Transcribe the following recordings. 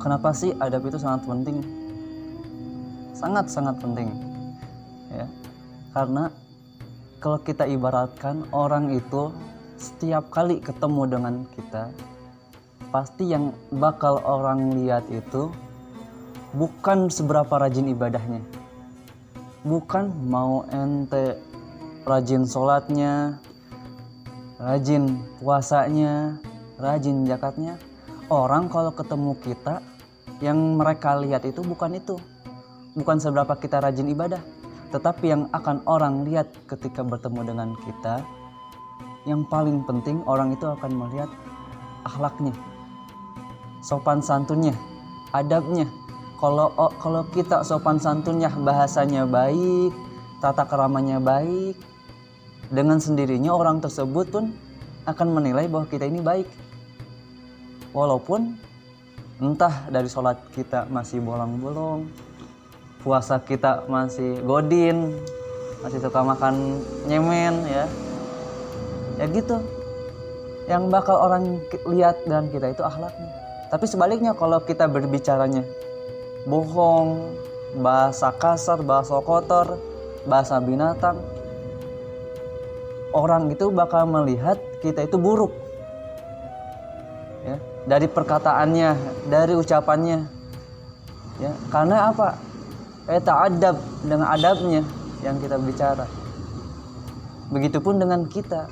Kenapa sih adab itu sangat penting? Sangat-sangat penting. Ya. Karena kalau kita ibaratkan orang itu setiap kali ketemu dengan kita, pasti yang bakal orang lihat itu bukan seberapa rajin ibadahnya. Bukan mau ente rajin sholatnya, rajin puasanya, rajin zakatnya. Orang kalau ketemu kita, yang mereka lihat itu bukan itu. Bukan seberapa kita rajin ibadah. Tetapi yang akan orang lihat ketika bertemu dengan kita, yang paling penting orang itu akan melihat akhlaknya, sopan santunnya, adabnya. Kalau kita sopan santunnya, bahasanya baik, tata keramanya baik, dengan sendirinya orang tersebut pun akan menilai bahwa kita ini baik. Walaupun entah dari sholat kita masih bolong-bolong, puasa kita masih godin, masih suka makan nyemen, ya gitu. Yang bakal orang lihat dan kita itu akhlaknya. Tapi sebaliknya, kalau kita berbicaranya bohong, bahasa kasar, bahasa kotor, bahasa binatang, orang itu bakal melihat kita itu buruk, ya, dari perkataannya, dari ucapannya, ya. Karena apa? Ta'adab, dengan adabnya yang kita bicara. Begitupun dengan kita.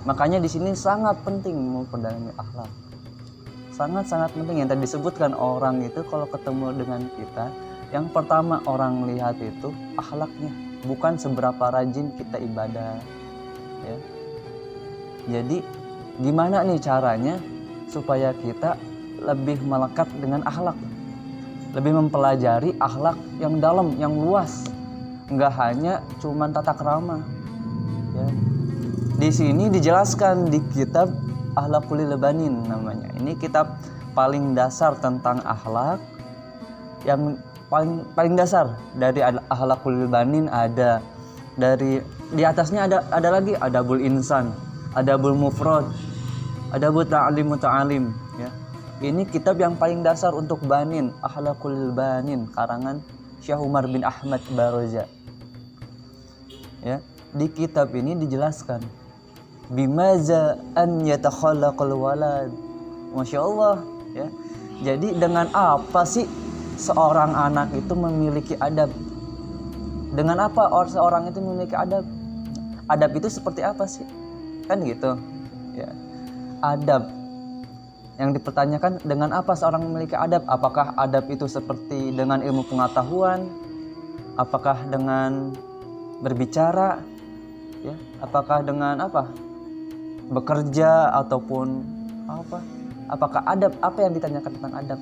Makanya di sini sangat penting memperdalami akhlak. Sangat-sangat penting. Yang tadi disebutkan, orang itu kalau ketemu dengan kita, yang pertama orang lihat itu akhlaknya, bukan seberapa rajin kita ibadah, ya. Jadi gimana nih caranya supaya kita lebih melekat dengan akhlak, lebih mempelajari akhlak yang dalam, yang luas, nggak hanya cuman tata krama, ya. Di sini dijelaskan di kitab Akhlaqul Banin namanya. Ini kitab paling dasar tentang akhlak, yang paling dasar. Dari Akhlaqul Banin ada, dari di atasnya ada lagi Adabul Insan, Adabul Mufrad, Adabul Ta'lim Muta'alim, ya. Ini kitab yang paling dasar untuk banin, Akhlaqul Banin, karangan Syekh Umar bin Ahmad Baroza. Ya, di kitab ini dijelaskan bimaza an yatakhallaqul walad. Masya Allah, ya. Jadi dengan apa sih seorang anak itu memiliki adab? Dengan apa seorang itu memiliki adab? Adab itu seperti apa sih? Kan gitu, ya. Adab yang dipertanyakan, dengan apa seorang memiliki adab? Apakah adab itu seperti dengan ilmu pengetahuan? Apakah dengan berbicara? Ya, apakah dengan apa? Bekerja ataupun apa? Apakah adab? Apa yang ditanyakan tentang adab?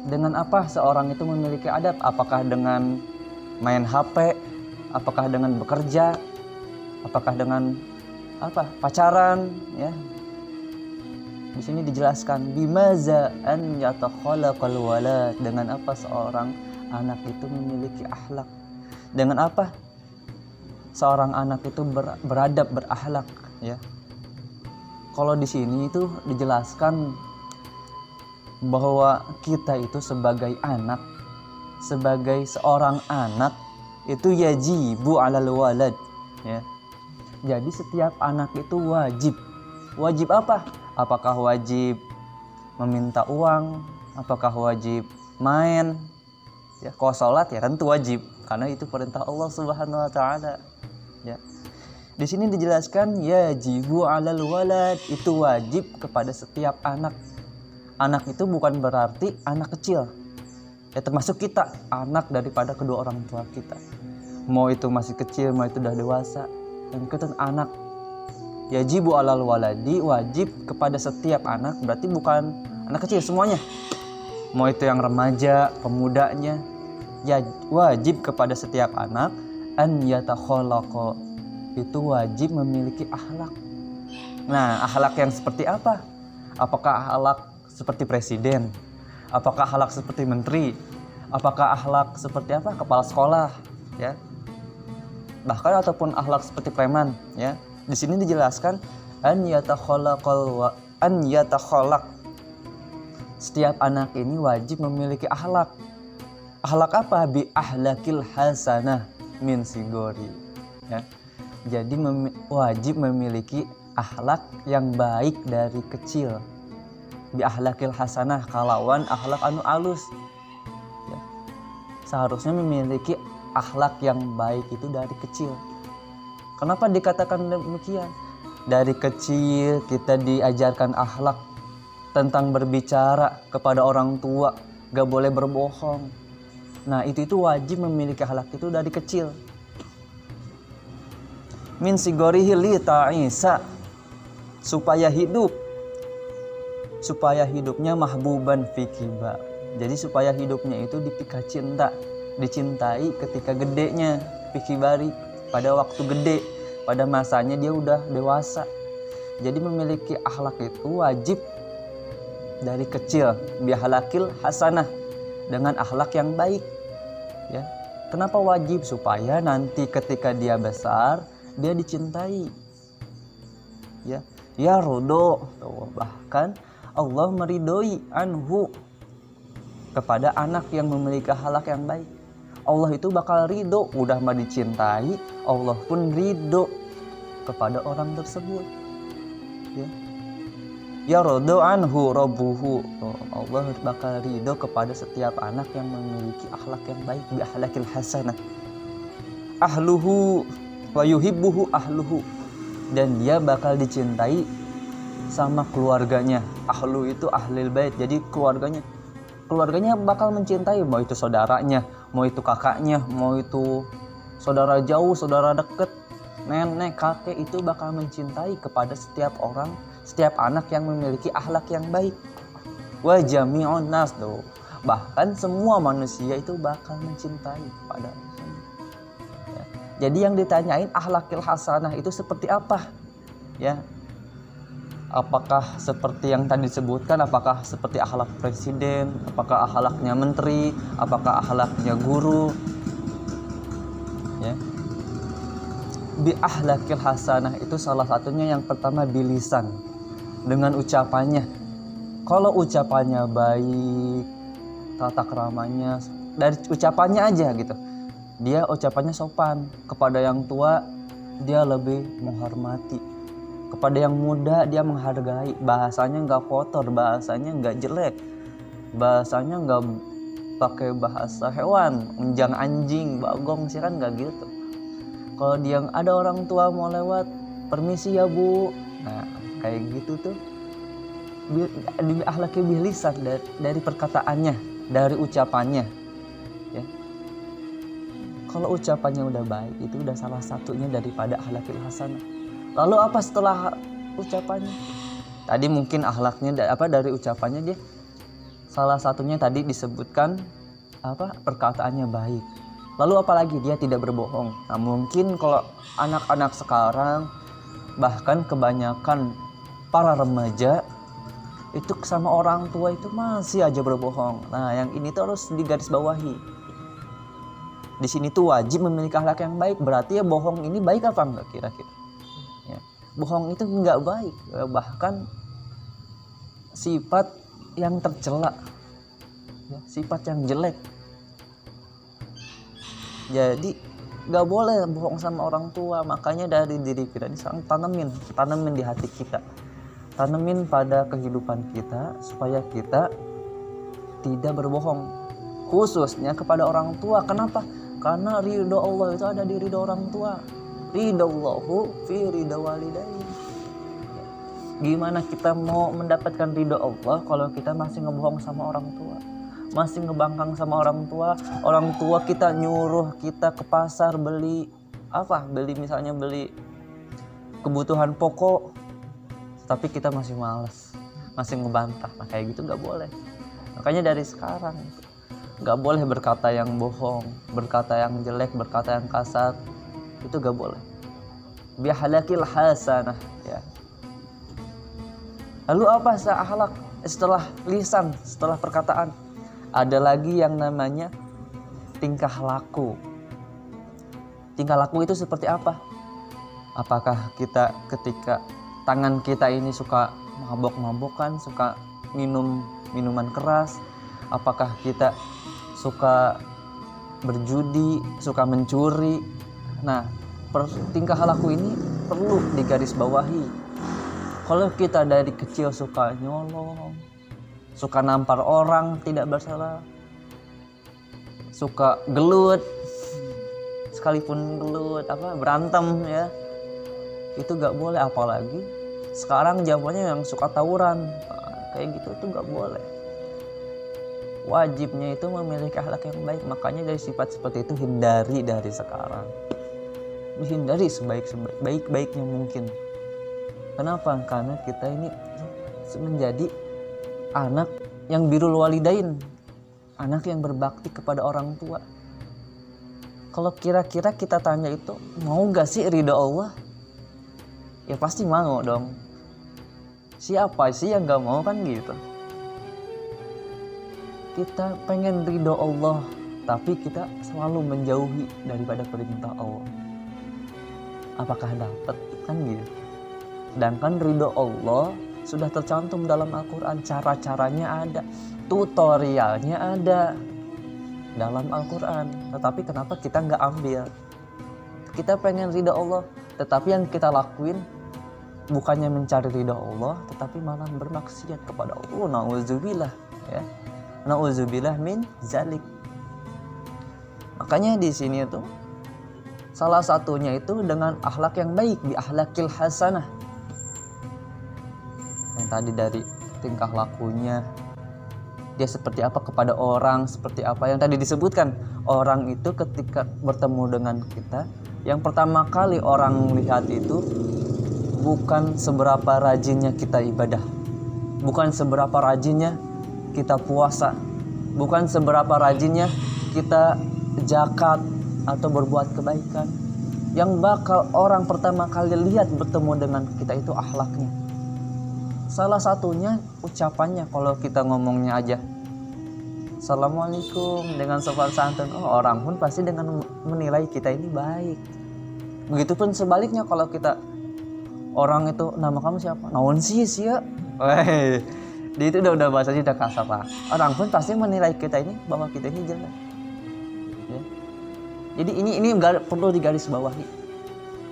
Dengan apa seorang itu memiliki adab? Apakah dengan main HP? Apakah dengan bekerja? Apakah dengan apa? Pacaran, ya. Di sini dijelaskan bimaza an yatakhalaqal walad, dengan apa seorang anak itu memiliki akhlak. Dengan apa seorang anak itu beradab, berakhlak, ya. Kalau di sini itu dijelaskan bahwa kita itu sebagai anak, sebagai seorang anak itu yajibu alal walad, ya. Jadi setiap anak itu wajib. Wajib apa? Apakah wajib meminta uang? Apakah wajib main? Ya, kalau sholat ya kan itu wajib, karena itu perintah Allah Subhanahu wa taala, ya. Di sini dijelaskan yajibu alal walad, itu wajib kepada setiap anak. Anak itu bukan berarti anak kecil. Ya, termasuk kita, anak daripada kedua orang tua kita. Mau itu masih kecil, mau itu udah dewasa, yang kita anak. Yajibu alal waladi, wajib kepada setiap anak, berarti bukan anak kecil semuanya. Mau itu yang remaja, pemudanya, ya wajib kepada setiap anak an yatakhalaqa, itu wajib memiliki akhlak. Nah, akhlak yang seperti apa? Apakah akhlak seperti presiden? Apakah akhlak seperti menteri? Apakah akhlak seperti apa? Kepala sekolah, ya. Bahkan ataupun akhlak seperti preman, ya. Di sini dijelaskan an yatakhalaq, setiap anak ini wajib memiliki akhlak. Akhlak apa? Bi ahlakil hasanah min sigori. Ya. Jadi wajib memiliki akhlak yang baik dari kecil. Bi ahlakil hasanah, kalawan akhlak anu alus. Ya. Seharusnya memiliki akhlak yang baik itu dari kecil. Kenapa dikatakan demikian? Dari kecil kita diajarkan akhlak tentang berbicara kepada orang tua, gak boleh berbohong. Nah itu wajib memiliki akhlak itu dari kecil. Min sigorihi li ta'isa, supaya hidupnya mahbuban fikiba. Jadi supaya hidupnya itu dipika cinta, dicintai ketika gedenya, fikibari, pada waktu gede, pada masanya dia udah dewasa. Jadi memiliki akhlak itu wajib dari kecil, bihalakil hasanah, dengan akhlak yang baik. Ya. Kenapa wajib? Supaya nanti ketika dia besar dia dicintai. Ya rodo, bahkan Allah meridoi anhu, kepada anak yang memiliki akhlak yang baik. Allah itu bakal ridho, udah mah dicintai, Allah pun ridho kepada orang tersebut. Ya rodo anhu rabbuhu, Allah bakal ridho kepada setiap anak yang memiliki akhlak yang baik, bi akhlakil hasanah. Ahluhu wa yuhibbuhu ahluhu, dan dia bakal dicintai sama keluarganya. Ahlu itu ahlil bait, jadi keluarganya bakal mencintai, mau itu saudaranya, mau itu kakaknya, mau itu saudara jauh, saudara deket, nenek, kakek, itu bakal mencintai kepada setiap orang, setiap anak yang memiliki akhlak yang baik. Wa jami'un nas, bahkan semua manusia itu bakal mencintai kepada ya. Jadi yang ditanyain akhlakil hasanah itu seperti apa? Ya. Apakah seperti yang tadi disebutkan, apakah seperti akhlak presiden, apakah akhlaknya menteri, apakah akhlaknya guru? Ya. Bi akhlakil hasanah itu salah satunya yang pertama bilisan, dengan ucapannya. Kalau ucapannya baik, tata keramanya, dari ucapannya aja gitu, dia ucapannya sopan, kepada yang tua dia lebih menghormati, kepada yang muda dia menghargai, bahasanya nggak kotor, bahasanya nggak jelek, bahasanya nggak pakai bahasa hewan, unjang anjing, bagong sih kan nggak gitu. Kalau dia ada orang tua mau lewat, permisi ya bu, nah kayak gitu tuh di akhlaki bilisan, dari perkataannya, dari ucapannya. Ya. Kalau ucapannya udah baik, itu udah salah satunya daripada akhlakil hasanah. Lalu apa setelah ucapannya? Tadi mungkin akhlaknya dari ucapannya dia. Salah satunya tadi disebutkan perkataannya baik. Lalu apalagi? Dia tidak berbohong. Nah, mungkin kalau anak-anak sekarang, bahkan kebanyakan para remaja itu sama orang tua itu masih aja berbohong. Nah, yang ini tuh harus digarisbawahi. Di sini tuh wajib memiliki akhlak yang baik. Berarti ya bohong ini baik apa enggak kira-kira? Ya. Bohong itu enggak baik, bahkan sifat yang tercela, ya, sifat yang jelek. Jadi enggak boleh bohong sama orang tua. Makanya dari diri kita ini tanemin di hati kita, tanemin pada kehidupan kita supaya kita tidak berbohong, khususnya kepada orang tua. Kenapa? Karena ridho Allah itu ada di ridho orang tua. Ridallahu fi ridha walidayni. Gimana kita mau mendapatkan ridho Allah kalau kita masih ngebohong sama orang tua, masih ngebangkang sama orang tua? Orang tua kita nyuruh kita ke pasar beli misalnya beli kebutuhan pokok, tapi kita masih malas, masih ngebantah. Nah kayak gitu nggak boleh. Makanya dari sekarang nggak boleh berkata yang bohong, berkata yang jelek, berkata yang kasar, itu gak boleh. Bihalakil hasanah, ya. Lalu apa akhlak setelah lisan, setelah perkataan? Ada lagi yang namanya tingkah laku. Tingkah laku itu seperti apa? Apakah kita ketika tangan kita ini suka mabok-mabokan, suka minum minuman keras, apakah kita suka berjudi, suka mencuri. Nah, tingkah laku ini perlu digarisbawahi. Kalau kita dari kecil suka nyolong, suka nampar orang tidak bersalah, suka gelut, sekalipun gelut berantem ya, itu gak boleh. Apalagi sekarang zamannya yang suka tawuran kayak gitu tuh gak boleh. Wajibnya itu memiliki akhlak yang baik. Makanya dari sifat seperti itu hindari dari sekarang, dihindari sebaik-baiknya mungkin. Kenapa? Karena kita ini menjadi anak yang birrul walidain, anak yang berbakti kepada orang tua. Kalau kira-kira kita tanya itu, mau gak sih ridho Allah? Ya pasti mau dong. Siapa sih yang gak mau kan gitu. Kita pengen ridho Allah, tapi kita selalu menjauhi daripada perintah Allah. Apakah dapat? Kan gitu. Sedangkan ridho Allah sudah tercantum dalam Al-Quran. Cara-caranya ada, tutorialnya ada dalam Al-Quran. Tetapi kenapa kita nggak ambil? Kita pengen ridho Allah, tetapi yang kita lakuin bukannya mencari ridho Allah, tetapi malah bermaksiat kepada Allah. Nauzubillah ya. Nauzubillah min zalik. Makanya di sini itu salah satunya itu dengan akhlak yang baik, bi akhlakil hasanah. Yang tadi dari tingkah lakunya, dia seperti apa kepada orang, seperti apa yang tadi disebutkan. Orang itu ketika bertemu dengan kita, yang pertama kali orang lihat itu bukan seberapa rajinnya kita ibadah, bukan seberapa rajinnya kita puasa, bukan seberapa rajinnya kita zakat atau berbuat kebaikan. Yang bakal orang pertama kali lihat bertemu dengan kita itu akhlaknya. Salah satunya ucapannya. Kalau kita ngomongnya aja Assalamualaikum dengan sopan santun, orang pun pasti dengan menilai kita ini baik. Begitupun sebaliknya, kalau kita orang itu, nama kamu siapa? Naon sih ya? Di itu udah bahasanya udah kasar lah. Orang pun pasti menilai kita ini bahwa kita ini jelek. Ya. Jadi ini perlu digarisbawahi.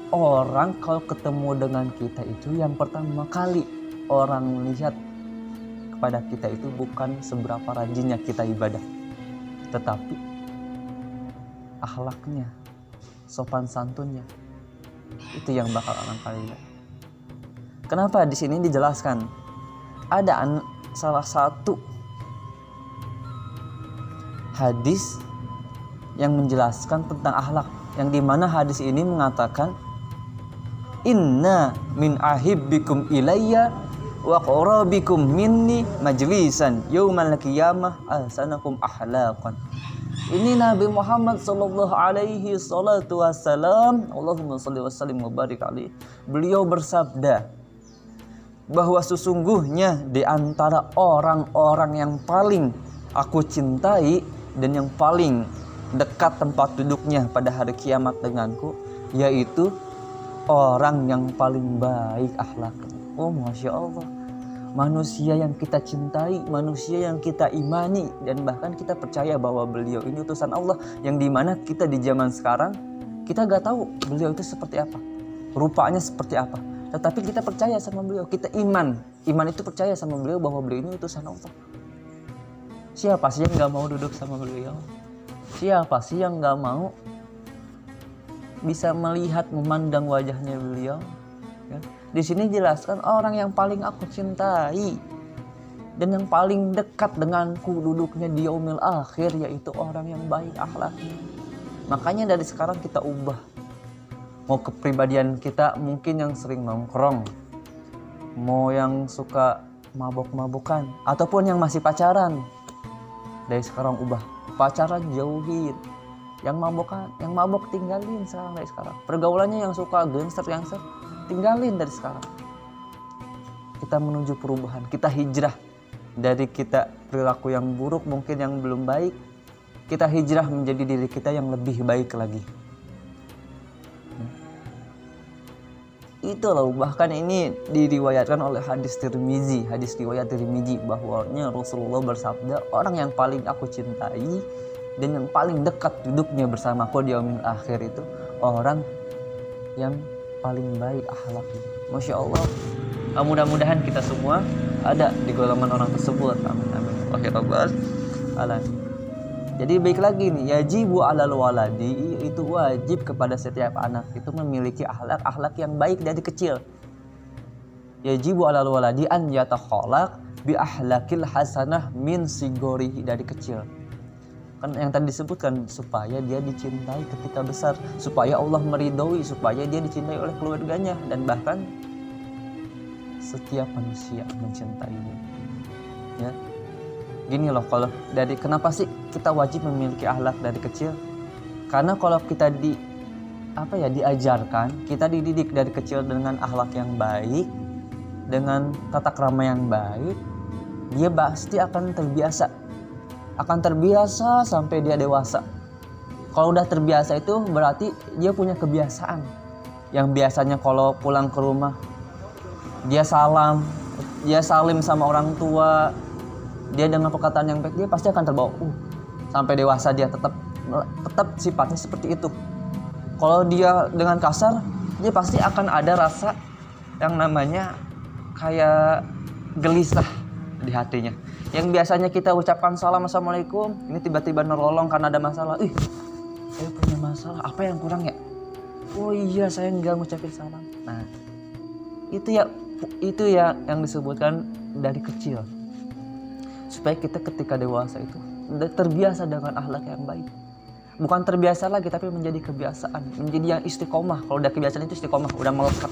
Orang kalau ketemu dengan kita itu yang pertama kali orang melihat kepada kita itu bukan seberapa rajinnya kita ibadah, tetapi akhlaknya, sopan santunnya. Itu yang bakal orang kali lihat. Kenapa di sini dijelaskan? Ada salah satu hadis yang menjelaskan tentang akhlak, yang dimana hadis ini mengatakan inna min ahibbikum ilayya wa qarabikum minni majlisan yaumal qiyamah ahsanakum akhlaqan. Ini Nabi Muhammad sallallahu alaihi salatu wasalam, Allahumma shalli wa sallim wa barik alaihi. Beliau bersabda bahwa sesungguhnya di antara orang-orang yang paling aku cintai dan yang paling dekat tempat duduknya pada hari kiamat denganku, yaitu orang yang paling baik akhlaknya. Oh Masya Allah, manusia yang kita cintai, manusia yang kita imani, dan bahkan kita percaya bahwa beliau ini utusan Allah, yang dimana kita di zaman sekarang kita gak tahu beliau itu seperti apa, rupanya seperti apa, tetapi kita percaya sama beliau, kita iman itu percaya sama beliau bahwa beliau ini utusan Allah. Siapa sih yang gak mau duduk sama beliau? Siapa sih yang gak mau bisa melihat, memandang wajahnya beliau? Ya. Di sini jelaskan orang yang paling aku cintai dan yang paling dekat denganku duduknya di yaumil akhir, yaitu orang yang baik akhlaknya. Makanya dari sekarang kita ubah. Mau kepribadian kita mungkin yang sering nongkrong, mau yang suka mabok-mabokan, ataupun yang masih pacaran, dari sekarang ubah. Pacaran jauhin, yang mabok tinggalin dari sekarang. Pergaulannya yang suka gangster tinggalin dari sekarang. Kita menuju perubahan, kita hijrah dari kita perilaku yang buruk, mungkin yang belum baik, kita hijrah menjadi diri kita yang lebih baik lagi. Itu loh, bahkan ini diriwayatkan oleh hadis riwayat Tirmizi, bahwanya Rasulullah bersabda, orang yang paling aku cintai dan yang paling dekat duduknya bersamaku di yaumil akhir itu orang yang paling baik akhlaknya. Masya Allah. Mudah-mudahan kita semua ada di golongan orang tersebut. Amin amin. Alamin. Jadi baik lagi nih, yajibu alal waladi, itu wajib kepada setiap anak itu memiliki akhlak yang baik dari kecil. Yajibu alal waladi an yatakhalaq bi ahlakil hasanah min sigorihi, dari kecil. Kan yang tadi disebutkan, supaya dia dicintai ketika besar, supaya Allah meridhoi, supaya dia dicintai oleh keluarganya, dan bahkan setiap manusia mencintainya. Ya. Gini loh, kalau dari kenapa sih kita wajib memiliki akhlak dari kecil? Karena kalau kita diajarkan, kita dididik dari kecil dengan akhlak yang baik, dengan tata krama yang baik, dia pasti akan terbiasa sampai dia dewasa. Kalau udah terbiasa itu berarti dia punya kebiasaan. Yang biasanya kalau pulang ke rumah dia salim sama orang tua, dia dengan perkataan yang baik, dia pasti akan terbawa. Sampai dewasa dia tetap sifatnya seperti itu. Kalau dia dengan kasar, dia pasti akan ada rasa yang namanya kayak gelisah di hatinya. Yang biasanya kita ucapkan salam, assalamualaikum, ini tiba-tiba nerolong karena ada masalah. Saya punya masalah, apa yang kurang ya? Oh iya, saya nggak ngucapin salam. Nah, itu ya yang disebutkan dari kecil, supaya kita ketika dewasa itu terbiasa dengan akhlak yang baik. Bukan terbiasa lagi, tapi menjadi kebiasaan, menjadi yang istiqomah. Kalau udah kebiasaan itu istiqomah, udah melekat.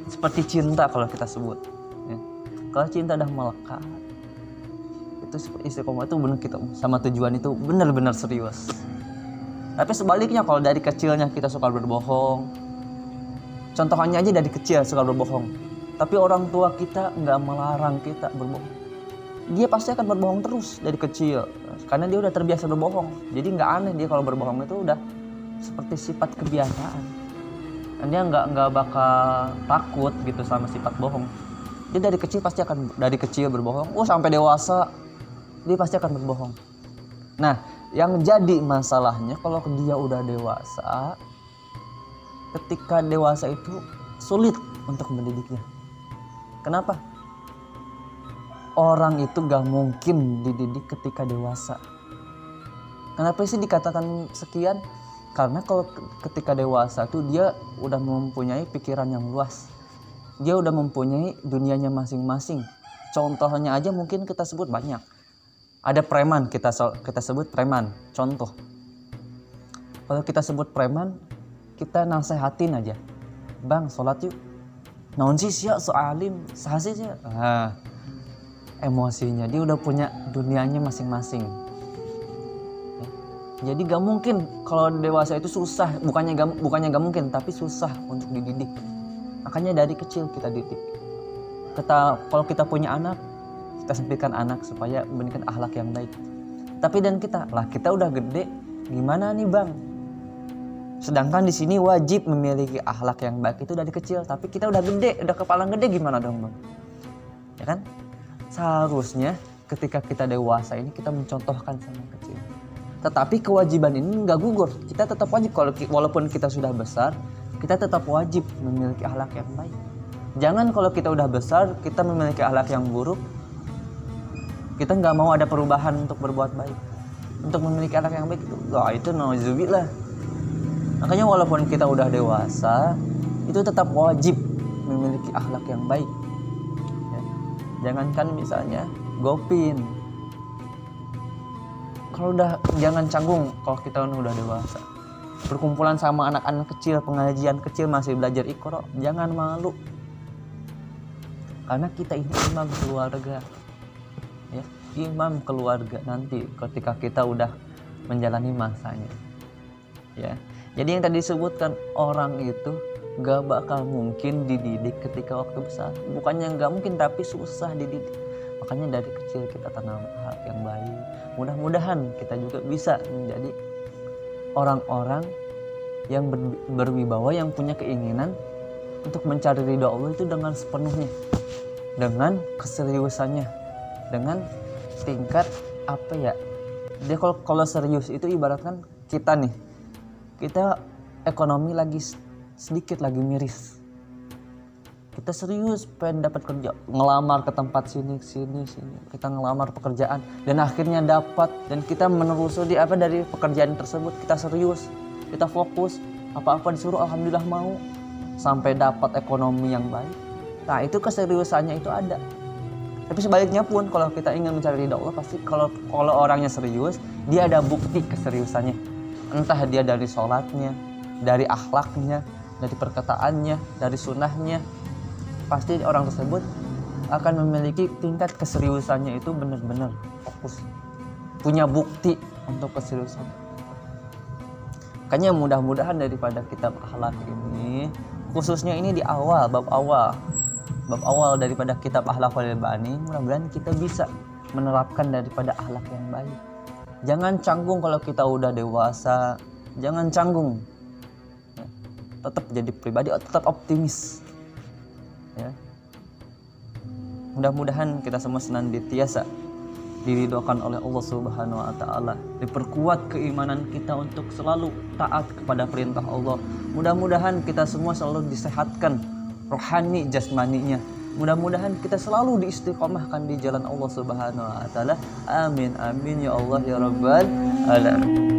Seperti cinta kalau kita sebut. Ya. Kalau cinta udah melekat, itu istiqomah itu benar, kita sama tujuan itu benar-benar serius. Tapi sebaliknya, kalau dari kecilnya kita suka berbohong, contohnya aja dari kecil suka berbohong, tapi orang tua kita nggak melarang kita berbohong, dia pasti akan berbohong terus dari kecil, karena dia udah terbiasa berbohong. Jadi nggak aneh dia kalau berbohong, itu udah seperti sifat kebiasaan. Dan dia nggak bakal takut gitu sama sifat bohong. Dia dari kecil pasti akan berbohong. Sampai dewasa dia pasti akan berbohong. Nah, yang jadi masalahnya kalau dia udah dewasa, ketika dewasa itu sulit untuk mendidiknya. Kenapa? Orang itu gak mungkin dididik ketika dewasa. Kenapa sih dikatakan sekian? Karena kalau ketika dewasa tuh dia udah mempunyai pikiran yang luas. Dia udah mempunyai dunianya masing-masing. Contohnya aja mungkin kita sebut banyak. Ada preman, kita sebut preman. Contoh. Kalau kita sebut preman, kita nasehatin aja. Bang, sholat yuk. Naon sih sia soalim, sahasi sih. Emosinya dia udah punya dunianya masing-masing. Jadi gak mungkin kalau dewasa itu susah, bukannya gak mungkin, tapi susah untuk dididik. Makanya dari kecil kita didik. Kalau kita punya anak, kita sempitkan anak supaya memberikan akhlak yang baik. Tapi dan kita udah gede, gimana nih bang? Sedangkan di sini wajib memiliki akhlak yang baik itu dari kecil, tapi kita udah gede, udah kepala gede, gimana dong bang? Ya kan? Seharusnya ketika kita dewasa ini kita mencontohkan sama kecil. Tetapi kewajiban ini nggak gugur. Kita tetap wajib, walaupun kita sudah besar, kita tetap wajib memiliki akhlak yang baik. Jangan kalau kita udah besar, kita memiliki akhlak yang buruk, kita nggak mau ada perubahan untuk berbuat baik, untuk memiliki akhlak yang baik itu nauzubillah. Makanya walaupun kita udah dewasa, itu tetap wajib memiliki akhlak yang baik. Jangankan misalnya gopin, kalau jangan canggung kalau kita udah dewasa. Berkumpulan sama anak-anak kecil, pengajian kecil masih belajar Iqra, jangan malu. Karena kita ini imam keluarga. Ya, imam keluarga nanti ketika kita udah menjalani masanya. Ya. Jadi yang tadi disebutkan, orang itu gak bakal mungkin dididik ketika waktu besar. Bukannya gak mungkin, tapi susah dididik. Makanya dari kecil kita tanam hak yang baik. Mudah-mudahan kita juga bisa menjadi orang-orang yang berwibawa, yang punya keinginan untuk mencari ridha Allah itu dengan sepenuhnya, dengan keseriusannya, dengan tingkat apa ya, dia kalau serius itu ibaratkan kita nih, kita ekonomi lagi sedikit lagi miris, kita serius pengen dapat kerja, ngelamar ke tempat sini, kita ngelamar pekerjaan dan akhirnya dapat, dan kita menelusuri apa dari pekerjaan tersebut, kita serius, kita fokus, apa-apa disuruh alhamdulillah mau, sampai dapat ekonomi yang baik. Nah itu keseriusannya itu ada. Tapi sebaliknya pun kalau kita ingin mencari ridha Allah, pasti kalau orangnya serius, dia ada bukti keseriusannya. Entah dia dari sholatnya, dari akhlaknya, dari perkataannya, dari sunnahnya, pasti orang tersebut akan memiliki tingkat keseriusannya itu benar-benar fokus, punya bukti untuk keseriusan. Makanya mudah-mudahan daripada kitab akhlak ini, khususnya ini di awal, bab awal daripada kitab Akhlaqul Bani, mudah-mudahan kita bisa menerapkan daripada akhlak yang baik. Jangan canggung kalau kita udah dewasa, jangan canggung. Ya. Tetap jadi pribadi, tetap optimis. Ya. Mudah-mudahan kita semua senantiasa diridhokan oleh Allah Subhanahu wa taala, diperkuat keimanan kita untuk selalu taat kepada perintah Allah. Mudah-mudahan kita semua selalu disehatkan rohani jasmaninya. Mudah-mudahan kita selalu diistiqomahkan di jalan Allah Subhanahu wa taala. Amin amin ya Allah ya rabbal alamin.